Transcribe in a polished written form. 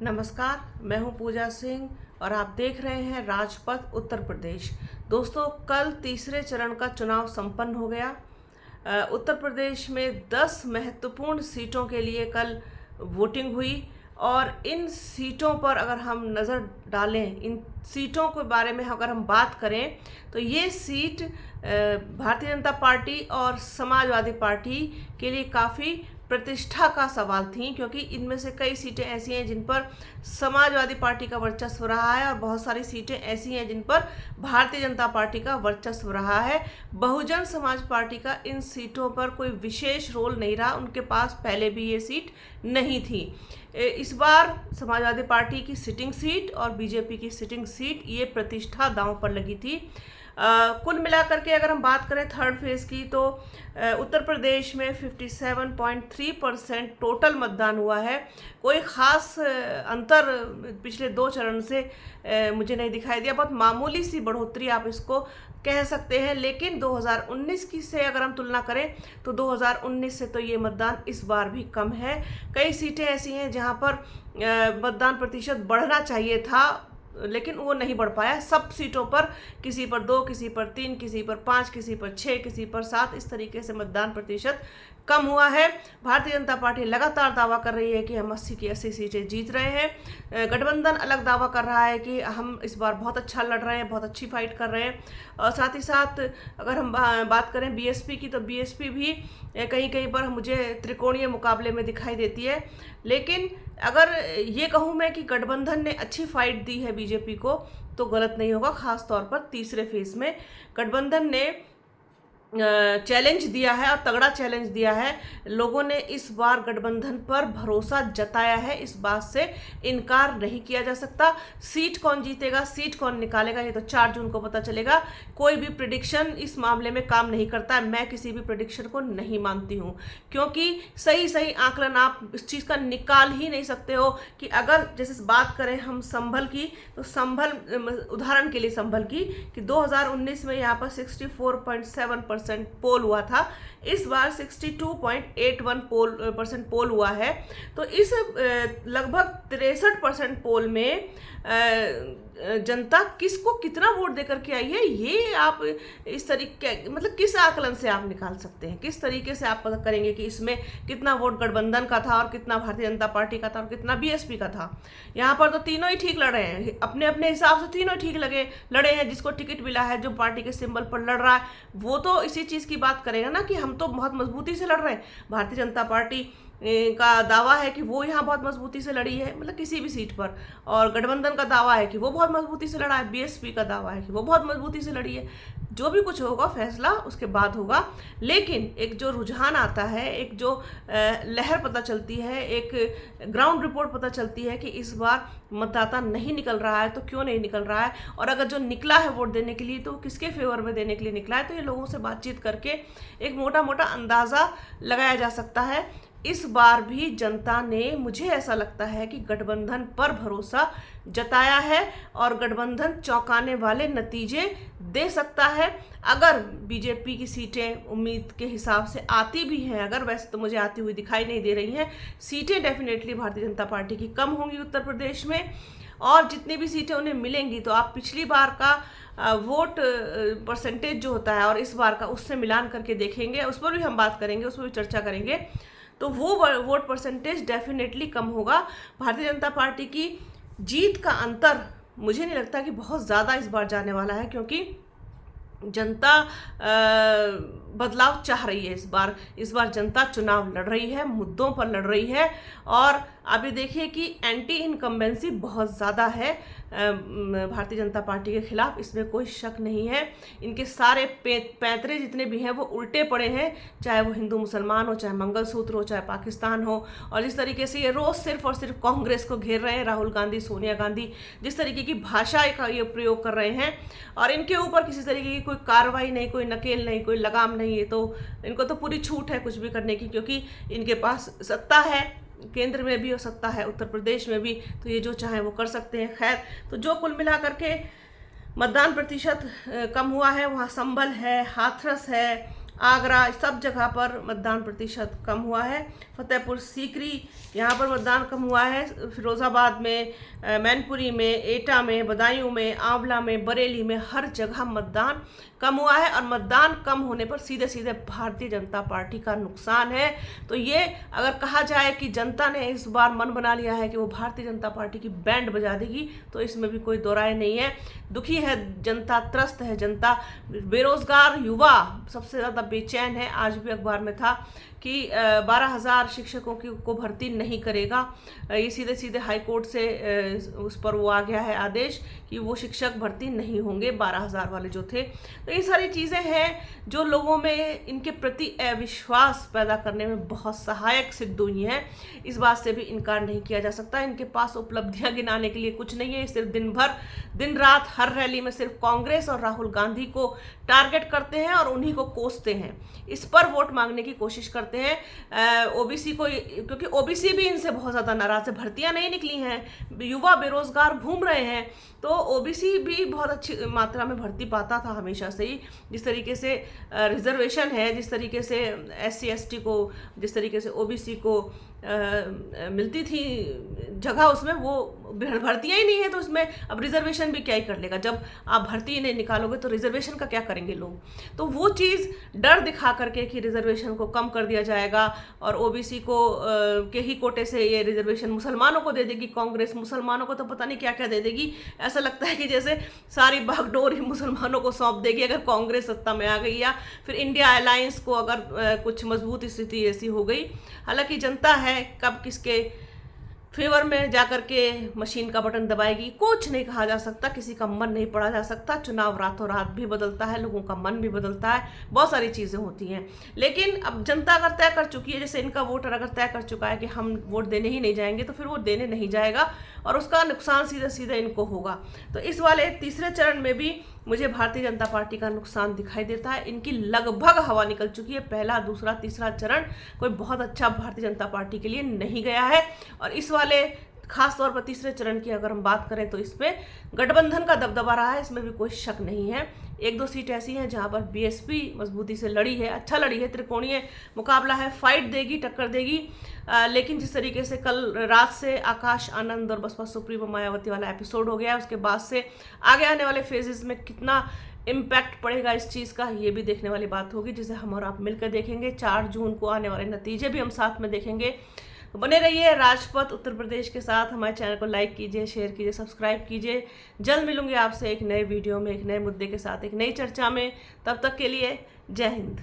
नमस्कार, मैं हूं पूजा सिंह और आप देख रहे हैं राजपथ उत्तर प्रदेश। दोस्तों, कल तीसरे चरण का चुनाव संपन्न हो गया। उत्तर प्रदेश में 10 महत्वपूर्ण सीटों के लिए कल वोटिंग हुई और इन सीटों पर अगर हम नज़र डालें, इन सीटों के बारे में अगर हम बात करें तो ये सीट भारतीय जनता पार्टी और समाजवादी पार्टी के लिए काफ़ी प्रतिष्ठा का सवाल थी, क्योंकि इनमें से कई सीटें ऐसी हैं जिन पर समाजवादी पार्टी का वर्चस्व रहा है और बहुत सारी सीटें ऐसी हैं जिन पर भारतीय जनता पार्टी का वर्चस्व रहा है। बहुजन समाज पार्टी का इन सीटों पर कोई विशेष रोल नहीं रहा, उनके पास पहले भी ये सीट नहीं थी। इस बार समाजवादी पार्टी की सिटिंग सीट और बीजेपी की सिटिंग सीट, ये प्रतिष्ठा दांव पर लगी थी। कुल मिलाकर के अगर हम बात करें थर्ड फेज की, तो उत्तर प्रदेश में 57.3% टोटल मतदान हुआ है। कोई ख़ास अंतर पिछले 2 चरण से मुझे नहीं दिखाई दिया, बहुत मामूली सी बढ़ोतरी आप इसको कह सकते हैं। लेकिन 2019 की से अगर हम तुलना करें तो 2019 से तो ये मतदान इस बार भी कम है। कई सीटें ऐसी हैं जहां पर मतदान प्रतिशत बढ़ना चाहिए था, लेकिन वो नहीं बढ़ पाया। सब सीटों पर किसी पर 2, किसी पर 3, किसी पर 5, किसी पर 6, किसी पर 7, इस तरीके से मतदान प्रतिशत कम हुआ है। भारतीय जनता पार्टी लगातार दावा कर रही है कि हम 80 की 80 सीटें जीत रहे हैं। गठबंधन अलग दावा कर रहा है कि हम इस बार बहुत अच्छा लड़ रहे हैं, बहुत अच्छी फाइट कर रहे हैं। और साथ ही साथ अगर हम बात करें बीएसपी की, तो बीएसपी भी कहीं कहीं पर मुझे त्रिकोणीय मुकाबले में दिखाई देती है। लेकिन अगर ये कहूँ मैं कि गठबंधन ने अच्छी फाइट दी है बीजेपी को, तो गलत नहीं होगा। खास तौर पर तीसरे फेज में गठबंधन ने चैलेंज दिया है और तगड़ा चैलेंज दिया है। लोगों ने इस बार गठबंधन पर भरोसा जताया है, इस बात से इनकार नहीं किया जा सकता। सीट कौन जीतेगा, सीट कौन निकालेगा, ये तो 4 जून को पता चलेगा। कोई भी प्रेडिक्शन इस मामले में काम नहीं करता है। मैं किसी भी प्रेडिक्शन को नहीं मानती हूँ, क्योंकि सही आकलन आप इस चीज़ का निकाल ही नहीं सकते हो कि अगर जैसे बात करें हम संभल की, तो संभल, उदाहरण के लिए संभल की, कि 2019 में यहाँ पर 64.7% पोल हुआ था, इस बार 62.81% पोल हुआ है। तो इस लगभग 63% पोल में जनता किसको कितना वोट देकर के आई है, ये आप इस तरीके, मतलब किस आकलन से आप निकाल सकते हैं, किस तरीके से आप पता करेंगे कि इसमें कितना वोट गठबंधन का था और कितना भारतीय जनता पार्टी का था और कितना बीएसपी का था। यहाँ पर तो तीनों ही ठीक लड़ रहे हैं, अपने अपने हिसाब से तीनों ठीक लड़े हैं। जिसको टिकट मिला है, जो पार्टी के सिंबल पर लड़ रहा है, वो तो इसी चीज़ की बात करेगा ना कि हम तो बहुत मजबूती से लड़ रहे हैं। भारतीय जनता पार्टी का दावा है कि वो यहाँ बहुत मजबूती से लड़ी है, मतलब किसी भी सीट पर, और गठबंधन का दावा है कि वो बहुत मजबूती से लड़ा है, बीएसपी का दावा है कि वो बहुत मजबूती से लड़ी है। जो भी कुछ होगा फैसला उसके बाद होगा। लेकिन एक जो रुझान आता है, एक जो लहर पता चलती है, एक ग्राउंड रिपोर्ट पता चलती है कि इस बार मतदाता नहीं निकल रहा है, तो क्यों नहीं निकल रहा है, और अगर जो निकला है वोट देने के लिए, तो किसके फेवर में देने के लिए निकला है। तो ये लोगों से बातचीत करके एक मोटा मोटा अंदाज़ा लगाया जा सकता है। इस बार भी जनता ने, मुझे ऐसा लगता है कि गठबंधन पर भरोसा जताया है और गठबंधन चौंकाने वाले नतीजे दे सकता है। अगर बीजेपी की सीटें उम्मीद के हिसाब से आती भी हैं, अगर, वैसे तो मुझे आती हुई दिखाई नहीं दे रही हैं, सीटें डेफिनेटली भारतीय जनता पार्टी की कम होंगी उत्तर प्रदेश में। और जितनी भी सीटें उन्हें मिलेंगी, तो आप पिछली बार का वोट परसेंटेज जो होता है और इस बार का, उससे मिलान करके देखेंगे, उस पर भी हम बात करेंगे, उस पर भी चर्चा करेंगे, तो वो वोट परसेंटेज डेफिनेटली कम होगा। भारतीय जनता पार्टी की जीत का अंतर मुझे नहीं लगता कि बहुत ज़्यादा इस बार जाने वाला है, क्योंकि जनता बदलाव चाह रही है। इस बार जनता चुनाव लड़ रही है, मुद्दों पर लड़ रही है। और अभी देखिए कि एंटी इनकम्बेंसी बहुत ज़्यादा है भारतीय जनता पार्टी के खिलाफ, इसमें कोई शक नहीं है। इनके सारे पैंतरे जितने भी हैं वो उल्टे पड़े हैं, चाहे वो हिंदू मुसलमान हो, चाहे मंगलसूत्र हो, चाहे पाकिस्तान हो। और जिस तरीके से ये रोज़ सिर्फ और सिर्फ कांग्रेस को घेर रहे हैं, राहुल गांधी, सोनिया गांधी, जिस तरीके की भाषा का ये प्रयोग कर रहे हैं, और इनके ऊपर किसी तरीके की कोई कार्रवाई नहीं, कोई नकेल नहीं, कोई लगाम नहीं है, तो इनको तो पूरी छूट है कुछ भी करने की, क्योंकि इनके पास सत्ता है, केंद्र में भी हो सकता है, उत्तर प्रदेश में भी, तो ये जो चाहे वो कर सकते हैं। खैर, तो जो कुल मिला करके मतदान प्रतिशत कम हुआ है, वहाँ संभल है, हाथरस है, आगरा, सब जगह पर मतदान प्रतिशत कम हुआ है। फतेहपुर सीकरी यहाँ पर मतदान कम हुआ है। फिरोज़ाबाद में, मैनपुरी में, एटा में, बदायूं में, आंवला में, बरेली में, हर जगह मतदान कम हुआ है। और मतदान कम होने पर सीधे सीधे भारतीय जनता पार्टी का नुकसान है। तो ये अगर कहा जाए कि जनता ने इस बार मन बना लिया है कि वो भारतीय जनता पार्टी की बैंड बजा देगी, तो इसमें भी कोई दो राय नहीं है। दुखी है जनता, त्रस्त है जनता। बेरोजगार युवा सबसे ज़्यादा बेचैन है। आज भी अखबार में था कि 12,000 शिक्षकों को भर्ती नहीं करेगा। ये सीधे सीधे हाई कोर्ट से उस पर वो आ गया है आदेश कि वो शिक्षक भर्ती नहीं होंगे, 12,000 वाले जो थे। तो ये सारी चीज़ें हैं जो लोगों में इनके प्रति अविश्वास पैदा करने में बहुत सहायक सिद्ध हुई हैं। इस बात से भी इनकार नहीं किया जा सकता। इनके पास उपलब्धियां गिनाने के लिए कुछ नहीं है। सिर्फ दिन भर दिन रात हर रैली में सिर्फ कांग्रेस और राहुल गांधी को टारगेट करते हैं और उन्हीं को कोसते हैं। इस पर वोट मांगने की कोशिश करते हैं ओबीसी को, क्योंकि ओबीसी भी इनसे बहुत ज़्यादा नाराज है। भर्तियां नहीं निकली हैं, युवा बेरोजगार घूम रहे हैं, तो ओबीसी भी बहुत अच्छी मात्रा में भर्ती पाता था हमेशा से ही। जिस तरीके से रिजर्वेशन है, जिस तरीके से SC ST को, जिस तरीके से ओबीसी को मिलती थी जगह, उसमें वो भर्तियां ही नहीं है, तो उसमें अब रिजर्वेशन भी क्या ही कर लेगा। जब आप भर्ती ही नहीं निकालोगे तो रिजर्वेशन का क्या करेंगे लोग। तो वो चीज़ डर दिखा करके कि रिजर्वेशन को कम कर दिया जाएगा और ओबीसी को के ही कोटे से ये रिजर्वेशन मुसलमानों को दे देगी कांग्रेस। मुसलमानों को तो पता नहीं क्या क्या दे देगी। ऐसा लगता है कि जैसे सारी बागडोर ही मुसलमानों को सौंप देगी अगर कांग्रेस सत्ता में आ गई, या फिर इंडिया अलायंस को अगर कुछ मजबूत स्थिति ऐसी हो गई। हालांकि जनता है, कब किसके फेवर में जाकर के मशीन का बटन दबाएगी कुछ नहीं कहा जा सकता। किसी का मन नहीं पढ़ा जा सकता। चुनाव रातों रात भी बदलता है, लोगों का मन भी बदलता है, बहुत सारी चीज़ें होती हैं। लेकिन अब जनता अगर तय कर चुकी है, जैसे इनका वोटर अगर तय कर चुका है कि हम वोट देने ही नहीं जाएंगे, तो फिर वो देने नहीं जाएगा और उसका नुकसान सीधा सीधा इनको होगा। तो इस वाले तीसरे चरण में भी मुझे भारतीय जनता पार्टी का नुकसान दिखाई देता है। इनकी लगभग हवा निकल चुकी है। पहला, दूसरा, तीसरा चरण कोई बहुत अच्छा भारतीय जनता पार्टी के लिए नहीं गया है। और इस वाले खास तौर पर तीसरे चरण की अगर हम बात करें तो इसमें गठबंधन का दबदबा रहा है, इसमें भी कोई शक नहीं है। 1-2 सीट ऐसी हैं जहां पर बीएसपी मजबूती से लड़ी है, अच्छा लड़ी है, त्रिकोणीय मुकाबला है, फाइट देगी, टक्कर देगी। लेकिन जिस तरीके से कल रात से आकाश आनंद और बसपा सुप्रीमो मायावती वाला एपिसोड हो गया है, उसके बाद से आगे आने वाले फेजेस में कितना इम्पैक्ट पड़ेगा इस चीज़ का, ये भी देखने वाली बात होगी, जिसे हम और आप मिलकर देखेंगे। 4 जून को आने वाले नतीजे भी हम साथ में देखेंगे। तो बने रहिए राजपथ उत्तर प्रदेश के साथ। हमारे चैनल को लाइक कीजिए, शेयर कीजिए, सब्सक्राइब कीजिए। जल्द मिलूंगी आपसे एक नए वीडियो में, एक नए मुद्दे के साथ, एक नई चर्चा में। तब तक के लिए जय हिंद।